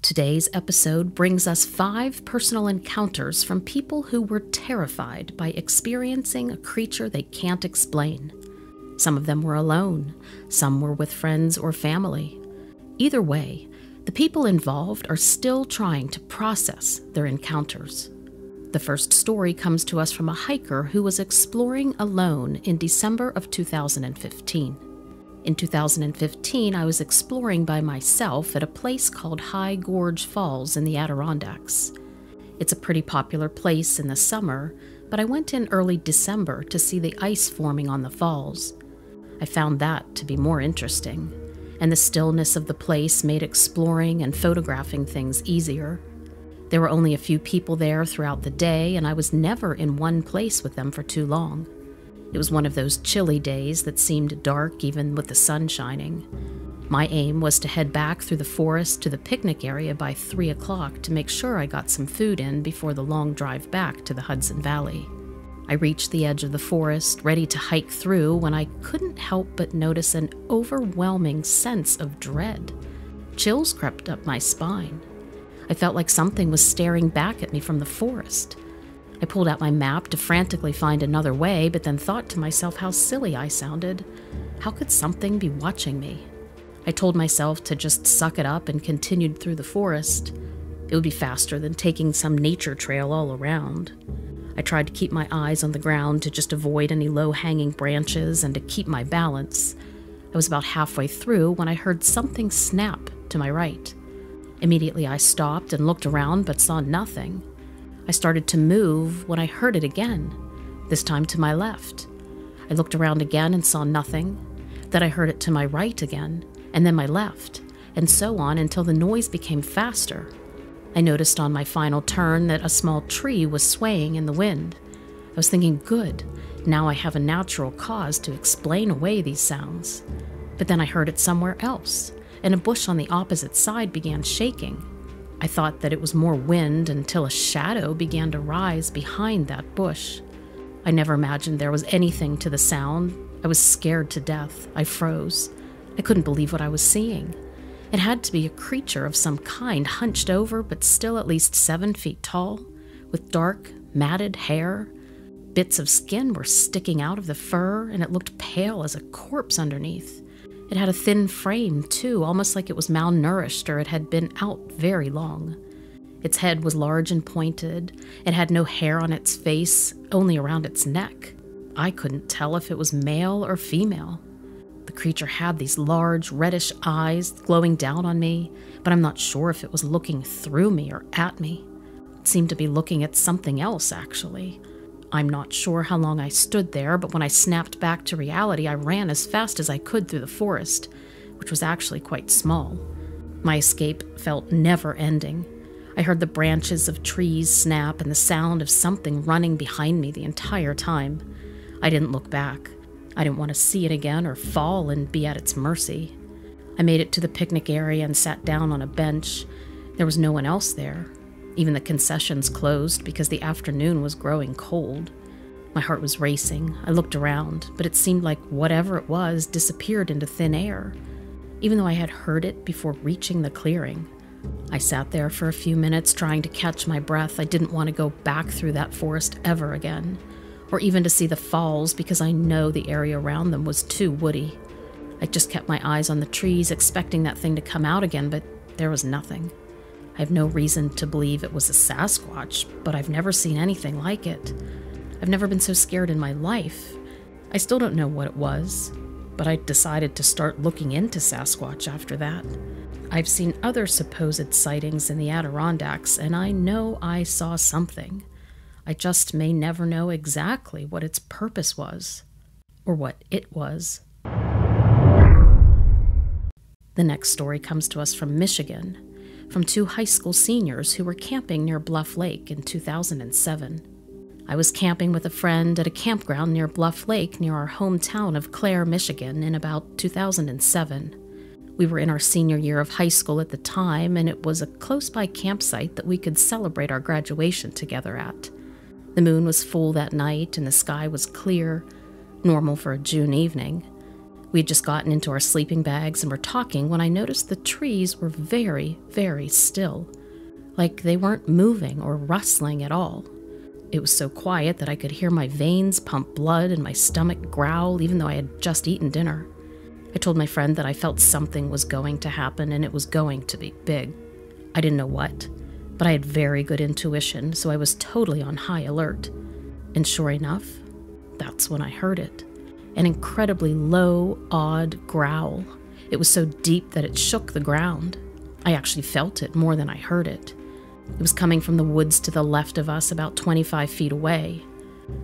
Today's episode brings us 5 personal encounters from people who were terrified by experiencing a creature they can't explain. Some of them were alone, some were with friends or family. Either way, the people involved are still trying to process their encounters. The first story comes to us from a hiker who was exploring alone in December of 2015. In 2015, I was exploring by myself at a place called Gorge Falls in the Adirondacks. It's a pretty popular place in the summer, but I went in early December to see the ice forming on the falls. I found that to be more interesting, and the stillness of the place made exploring and photographing things easier. There were only a few people there throughout the day, and I was never in one place with them for too long. It was one of those chilly days that seemed dark even with the sun shining. My aim was to head back through the forest to the picnic area by 3 o'clock to make sure I got some food in before the long drive back to the Hudson Valley. I reached the edge of the forest, ready to hike through, when I couldn't help but notice an overwhelming sense of dread. Chills crept up my spine. I felt like something was staring back at me from the forest. I pulled out my map to frantically find another way, but then thought to myself how silly I sounded. How could something be watching me? I told myself to just suck it up and continued through the forest. It would be faster than taking some nature trail all around. I tried to keep my eyes on the ground to just avoid any low-hanging branches and to keep my balance. I was about halfway through when I heard something snap to my right. Immediately I stopped and looked around but saw nothing. I started to move when I heard it again, this time to my left. I looked around again and saw nothing. Then I heard it to my right again, and then my left, and so on until the noise became faster. I noticed on my final turn that a small tree was swaying in the wind. I was thinking, good, now I have a natural cause to explain away these sounds. But then I heard it somewhere else, and a bush on the opposite side began shaking. I thought that it was more wind until a shadow began to rise behind that bush. I never imagined there was anything to the sound. I was scared to death. I froze. I couldn't believe what I was seeing. It had to be a creature of some kind, hunched over but still at least 7 feet tall, with dark, matted hair. Bits of skin were sticking out of the fur, and it looked pale as a corpse underneath. It had a thin frame, too, almost like it was malnourished or it had been out very long. Its head was large and pointed. It had no hair on its face, only around its neck. I couldn't tell if it was male or female. The creature had these large, reddish eyes glowing down on me, but I'm not sure if it was looking through me or at me. It seemed to be looking at something else, actually. I'm not sure how long I stood there, but when I snapped back to reality, I ran as fast as I could through the forest, which was actually quite small. My escape felt never-ending. I heard the branches of trees snap and the sound of something running behind me the entire time. I didn't look back. I didn't want to see it again or fall and be at its mercy. I made it to the picnic area and sat down on a bench. There was no one else there. Even the concessions closed because the afternoon was growing cold. My heart was racing. I looked around, but it seemed like whatever it was disappeared into thin air, even though I had heard it before reaching the clearing. I sat there for a few minutes trying to catch my breath. I didn't want to go back through that forest ever again, or even to see the falls because I know the area around them was too woody. I just kept my eyes on the trees, expecting that thing to come out again, but there was nothing. I have no reason to believe it was a Sasquatch, but I've never seen anything like it. I've never been so scared in my life. I still don't know what it was, but I decided to start looking into Sasquatch after that. I've seen other supposed sightings in the Adirondacks, and I know I saw something. I just may never know exactly what its purpose was, or what it was. The next story comes to us from Michigan, from 2 high school seniors who were camping near Bluff Lake in 2007. I was camping with a friend at a campground near Bluff Lake near our hometown of Clare, Michigan in about 2007. We were in our senior year of high school at the time, and it was a close-by campsite that we could celebrate our graduation together at. The moon was full that night, and the sky was clear, normal for a June evening. We had just gotten into our sleeping bags and were talking when I noticed the trees were very, very still, like they weren't moving or rustling at all. It was so quiet that I could hear my veins pump blood and my stomach growl even though I had just eaten dinner. I told my friend that I felt something was going to happen and it was going to be big. I didn't know what, but I had very good intuition, so I was totally on high alert. And sure enough, that's when I heard it. An incredibly low, odd growl. It was so deep that it shook the ground. I actually felt it more than I heard it. It was coming from the woods to the left of us, about 25 feet away.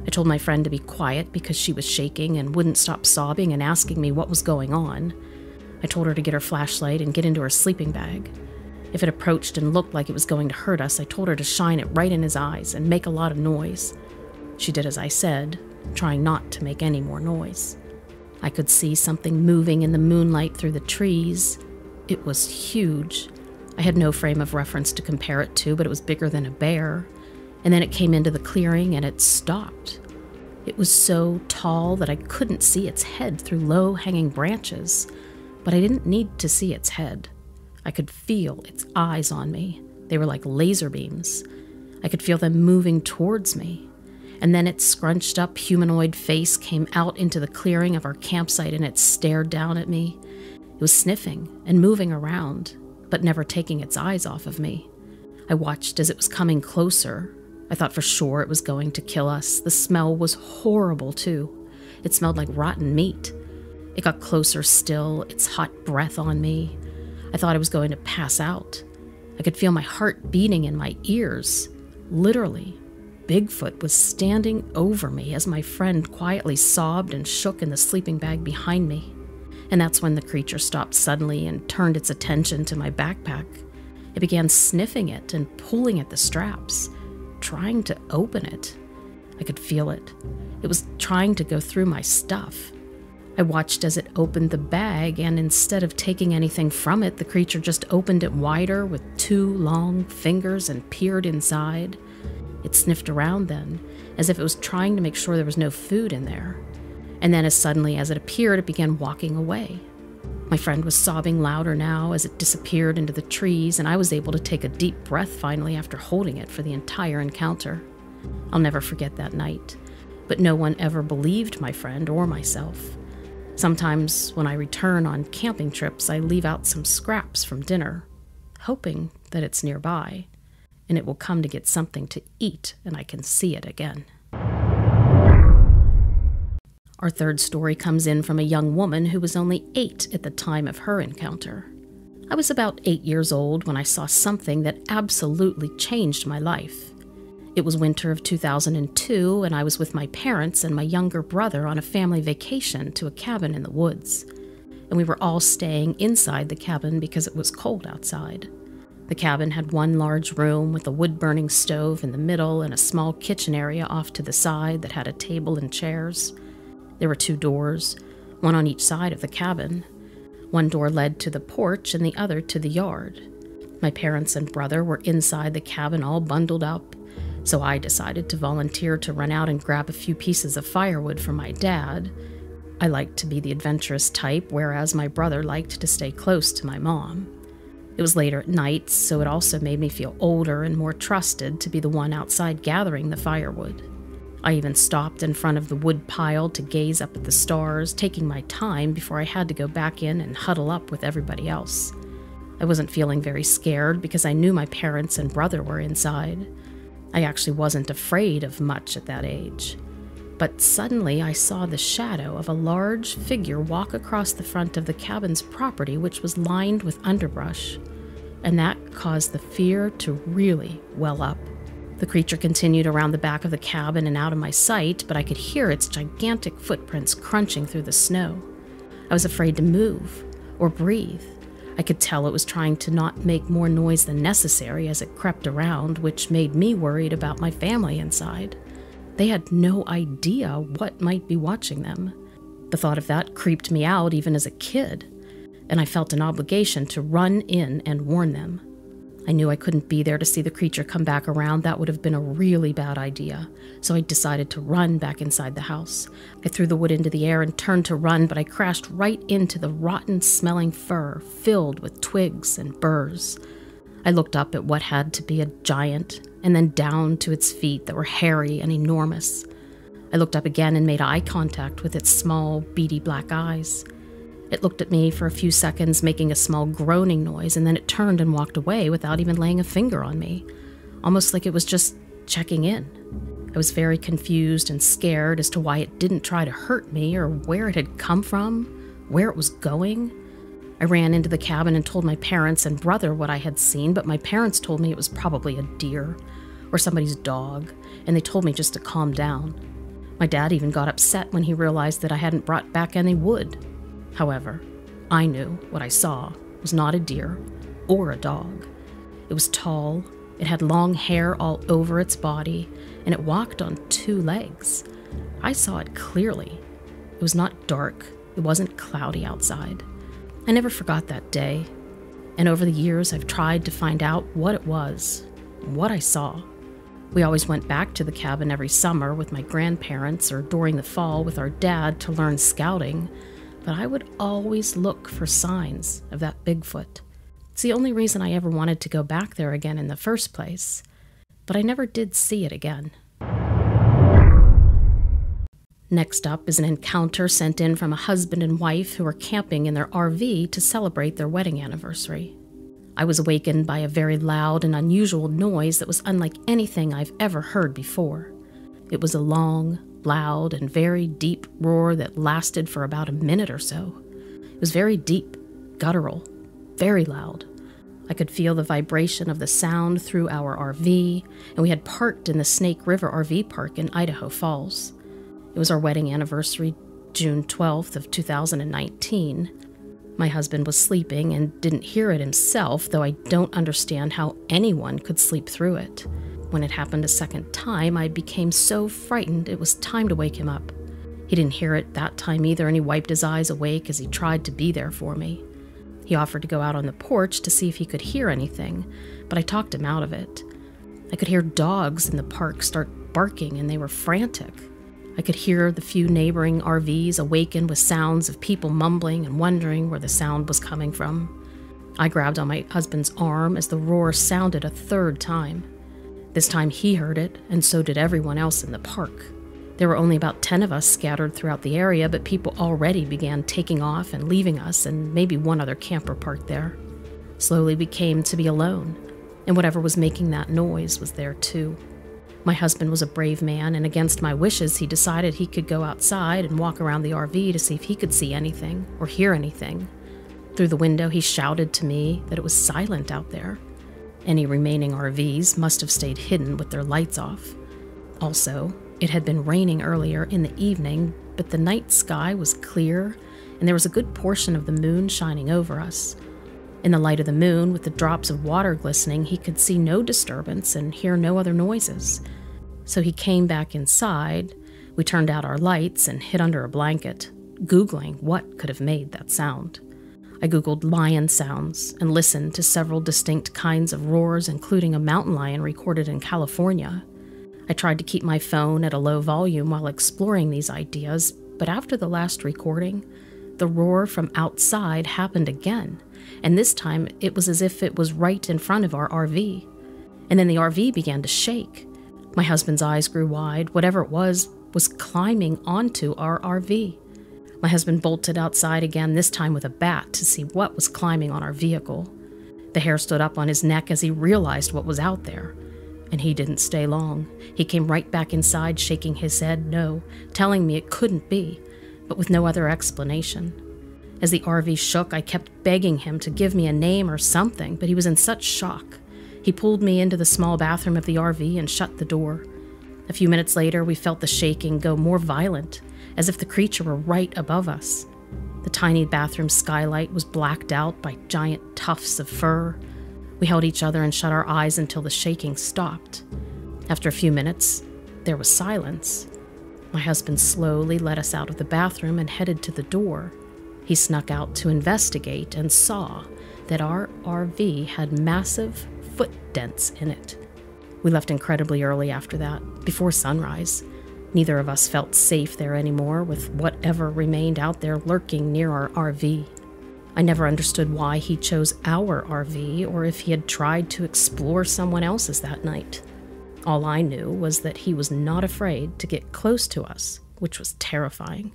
I told my friend to be quiet because she was shaking and wouldn't stop sobbing and asking me what was going on. I told her to get her flashlight and get into her sleeping bag. If it approached and looked like it was going to hurt us, I told her to shine it right in his eyes and make a lot of noise. She did as I said, trying not to make any more noise. I could see something moving in the moonlight through the trees. It was huge. I had no frame of reference to compare it to, but it was bigger than a bear. And then it came into the clearing and it stopped. It was so tall that I couldn't see its head through low-hanging branches, but I didn't need to see its head. I could feel its eyes on me. They were like laser beams. I could feel them moving towards me. And then its scrunched up humanoid face came out into the clearing of our campsite and it stared down at me. It was sniffing and moving around, but never taking its eyes off of me. I watched as it was coming closer. I thought for sure it was going to kill us. The smell was horrible too. It smelled like rotten meat. It got closer still, its hot breath on me. I thought I was going to pass out. I could feel my heart beating in my ears. Literally, Bigfoot was standing over me as my friend quietly sobbed and shook in the sleeping bag behind me. And that's when the creature stopped suddenly and turned its attention to my backpack. It began sniffing it and pulling at the straps, trying to open it. I could feel it. It was trying to go through my stuff. I watched as it opened the bag, and instead of taking anything from it, the creature just opened it wider with 2 long fingers and peered inside. It sniffed around then, as if it was trying to make sure there was no food in there. And then as suddenly as it appeared, it began walking away. My friend was sobbing louder now as it disappeared into the trees, and I was able to take a deep breath finally after holding it for the entire encounter. I'll never forget that night, but no one ever believed my friend or myself. Sometimes when I return on camping trips, I leave out some scraps from dinner, hoping that it's nearby, and it will come to get something to eat and I can see it again. Our third story comes in from a young woman who was only 8 at the time of her encounter. I was about 8 years old when I saw something that absolutely changed my life. It was winter of 2002, and I was with my parents and my younger brother on a family vacation to a cabin in the woods. And we were all staying inside the cabin because it was cold outside. The cabin had one large room with a wood-burning stove in the middle and a small kitchen area off to the side that had a table and chairs. There were 2 doors, one on each side of the cabin. One door led to the porch and the other to the yard. My parents and brother were inside the cabin all bundled up, so I decided to volunteer to run out and grab a few pieces of firewood from my dad. I liked to be the adventurous type, whereas my brother liked to stay close to my mom. It was later at night, so it also made me feel older and more trusted to be the one outside gathering the firewood. I even stopped in front of the wood pile to gaze up at the stars, taking my time before I had to go back in and huddle up with everybody else. I wasn't feeling very scared because I knew my parents and brother were inside. I actually wasn't afraid of much at that age. But suddenly I saw the shadow of a large figure walk across the front of the cabin's property, which was lined with underbrush, and that caused the fear to really well up. The creature continued around the back of the cabin and out of my sight, but I could hear its gigantic footprints crunching through the snow. I was afraid to move or breathe. I could tell it was trying to not make more noise than necessary as it crept around, which made me worried about my family inside. They had no idea what might be watching them. The thought of that creeped me out even as a kid, and I felt an obligation to run in and warn them. I knew I couldn't be there to see the creature come back around. That would have been a really bad idea. So I decided to run back inside the house. I threw the wood into the air and turned to run, but I crashed right into the rotten-smelling fir filled with twigs and burrs. I looked up at what had to be a giant, and then down to its feet that were hairy and enormous. I looked up again and made eye contact with its small, beady black eyes. It looked at me for a few seconds, making a small groaning noise, and then it turned and walked away without even laying a finger on me, almost like it was just checking in. I was very confused and scared as to why it didn't try to hurt me or where it had come from, where it was going. I ran into the cabin and told my parents and brother what I had seen, but my parents told me it was probably a deer or somebody's dog, and they told me just to calm down. My dad even got upset when he realized that I hadn't brought back any wood. However, I knew what I saw was not a deer or a dog. It was tall, it had long hair all over its body, and it walked on 2 legs. I saw it clearly. It was not dark, it wasn't cloudy outside. I never forgot that day, and over the years I've tried to find out what it was, what I saw. We always went back to the cabin every summer with my grandparents or during the fall with our dad to learn scouting, but I would always look for signs of that Bigfoot. It's the only reason I ever wanted to go back there again in the first place, but I never did see it again. Next up is an encounter sent in from a husband and wife who were camping in their RV to celebrate their wedding anniversary. I was awakened by a very loud and unusual noise that was unlike anything I've ever heard before. It was a long, loud, and very deep roar that lasted for about a minute or so. It was very deep, guttural, very loud. I could feel the vibration of the sound through our RV, and we had parked in the Snake River RV Park in Idaho Falls. It was our wedding anniversary, June 12th of 2019. My husband was sleeping and didn't hear it himself, though I don't understand how anyone could sleep through it. When it happened a second time, I became so frightened it was time to wake him up. He didn't hear it that time either, and he wiped his eyes awake as he tried to be there for me. He offered to go out on the porch to see if he could hear anything, but I talked him out of it. I could hear dogs in the park start barking, and they were frantic. I could hear the few neighboring RVs awaken with sounds of people mumbling and wondering where the sound was coming from. I grabbed on my husband's arm as the roar sounded a third time. This time he heard it, and so did everyone else in the park. There were only about 10 of us scattered throughout the area, but people already began taking off and leaving us, and maybe one other camper parked there. Slowly we came to be alone, and whatever was making that noise was there too. My husband was a brave man, and against my wishes, he decided he could go outside and walk around the RV to see if he could see anything or hear anything. Through the window, he shouted to me that it was silent out there. Any remaining RVs must have stayed hidden with their lights off. Also, it had been raining earlier in the evening, but the night sky was clear, and there was a good portion of the moon shining over us. In the light of the moon, with the drops of water glistening, he could see no disturbance and hear no other noises. So he came back inside. We turned out our lights and hid under a blanket, Googling what could have made that sound. I Googled lion sounds and listened to several distinct kinds of roars, including a mountain lion recorded in California. I tried to keep my phone at a low volume while exploring these ideas, but after the last recording, the roar from outside happened again, and this time it was as if it was right in front of our RV. And then the RV began to shake. My husband's eyes grew wide. Whatever it was climbing onto our RV. My husband bolted outside again, this time with a bat, to see what was climbing on our vehicle. The hair stood up on his neck as he realized what was out there. And he didn't stay long. He came right back inside, shaking his head no, telling me it couldn't be, but with no other explanation. As the RV shook, I kept begging him to give me a name or something, but he was in such shock. He pulled me into the small bathroom of the RV and shut the door. A few minutes later, we felt the shaking go more violent, as if the creature were right above us. The tiny bathroom skylight was blacked out by giant tufts of fur. We held each other and shut our eyes until the shaking stopped. After a few minutes, there was silence. My husband slowly led us out of the bathroom and headed to the door. He snuck out to investigate and saw that our RV had massive foot dents in it. We left incredibly early after that, before sunrise. Neither of us felt safe there anymore, with whatever remained out there lurking near our RV. I never understood why he chose our RV, or if he had tried to explore someone else's that night. All I knew was that he was not afraid to get close to us, which was terrifying.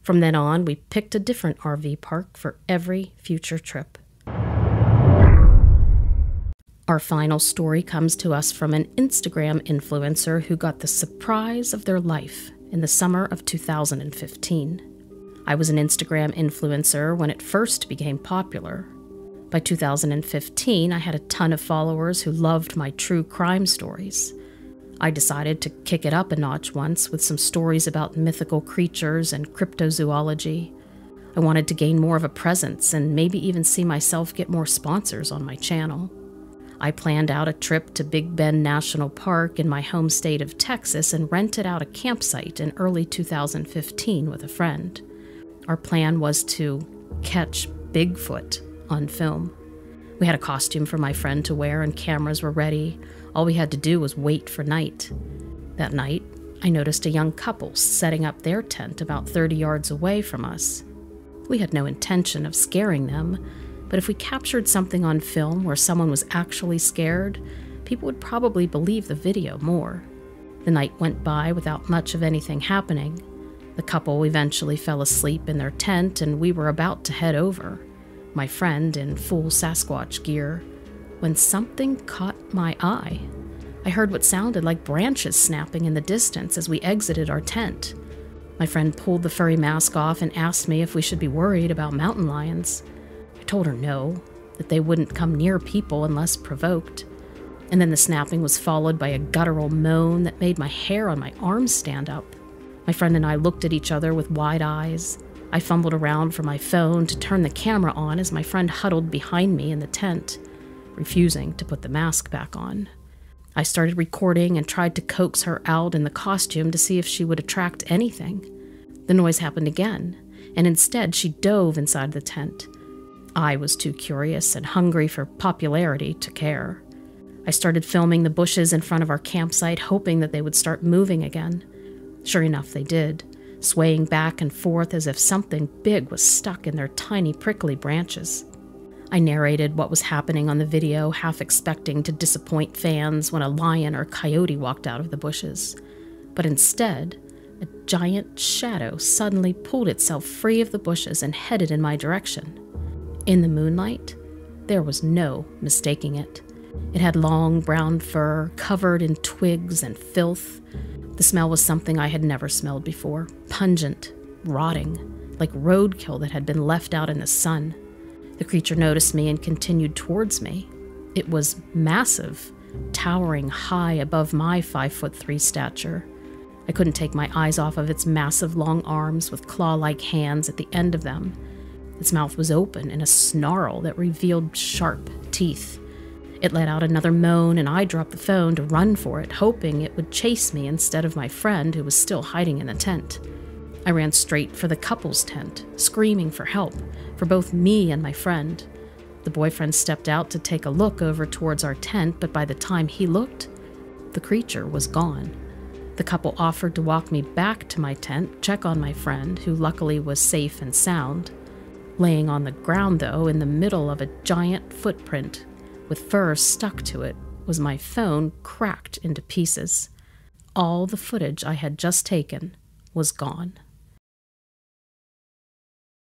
From then on, we picked a different RV park for every future trip. Our final story comes to us from an Instagram influencer who got the surprise of their life in the summer of 2015. I was an Instagram influencer when it first became popular. By 2015, I had a ton of followers who loved my true crime stories. I decided to kick it up a notch once with some stories about mythical creatures and cryptozoology. I wanted to gain more of a presence and maybe even see myself get more sponsors on my channel. I planned out a trip to Big Bend National Park in my home state of Texas and rented out a campsite in early 2015 with a friend. Our plan was to catch Bigfoot on film. We had a costume for my friend to wear and cameras were ready. All we had to do was wait for night. That night, I noticed a young couple setting up their tent about 30 yards away from us. We had no intention of scaring them, but if we captured something on film where someone was actually scared, people would probably believe the video more. The night went by without much of anything happening. The couple eventually fell asleep in their tent and we were about to head over, my friend in full Sasquatch gear, when something caught my eye. I heard what sounded like branches snapping in the distance as we exited our tent. My friend pulled the furry mask off and asked me if we should be worried about mountain lions. I told her no, that they wouldn't come near people unless provoked. And then the snapping was followed by a guttural moan that made my hair on my arms stand up. My friend and I looked at each other with wide eyes. I fumbled around for my phone to turn the camera on as my friend huddled behind me in the tent, refusing to put the mask back on. I started recording and tried to coax her out in the costume to see if she would attract anything. The noise happened again, and instead she dove inside the tent. I was too curious and hungry for popularity to care. I started filming the bushes in front of our campsite, hoping that they would start moving again. Sure enough, they did, swaying back and forth as if something big was stuck in their tiny prickly branches. I narrated what was happening on the video, half expecting to disappoint fans when a lion or coyote walked out of the bushes. But instead, a giant shadow suddenly pulled itself free of the bushes and headed in my direction. In the moonlight, there was no mistaking it. It had long brown fur, covered in twigs and filth. The smell was something I had never smelled before, pungent, rotting, like roadkill that had been left out in the sun. The creature noticed me and continued towards me. It was massive, towering high above my 5'3" stature. I couldn't take my eyes off of its massive long arms with claw-like hands at the end of them. Its mouth was open in a snarl that revealed sharp teeth. It let out another moan, and I dropped the phone to run for it, hoping it would chase me instead of my friend who was still hiding in the tent. I ran straight for the couple's tent, screaming for help, for both me and my friend. The boyfriend stepped out to take a look over towards our tent, but by the time he looked, the creature was gone. The couple offered to walk me back to my tent, check on my friend, who luckily was safe and sound. Laying on the ground, though, in the middle of a giant footprint, with fur stuck to it, was my phone cracked into pieces. All the footage I had just taken was gone.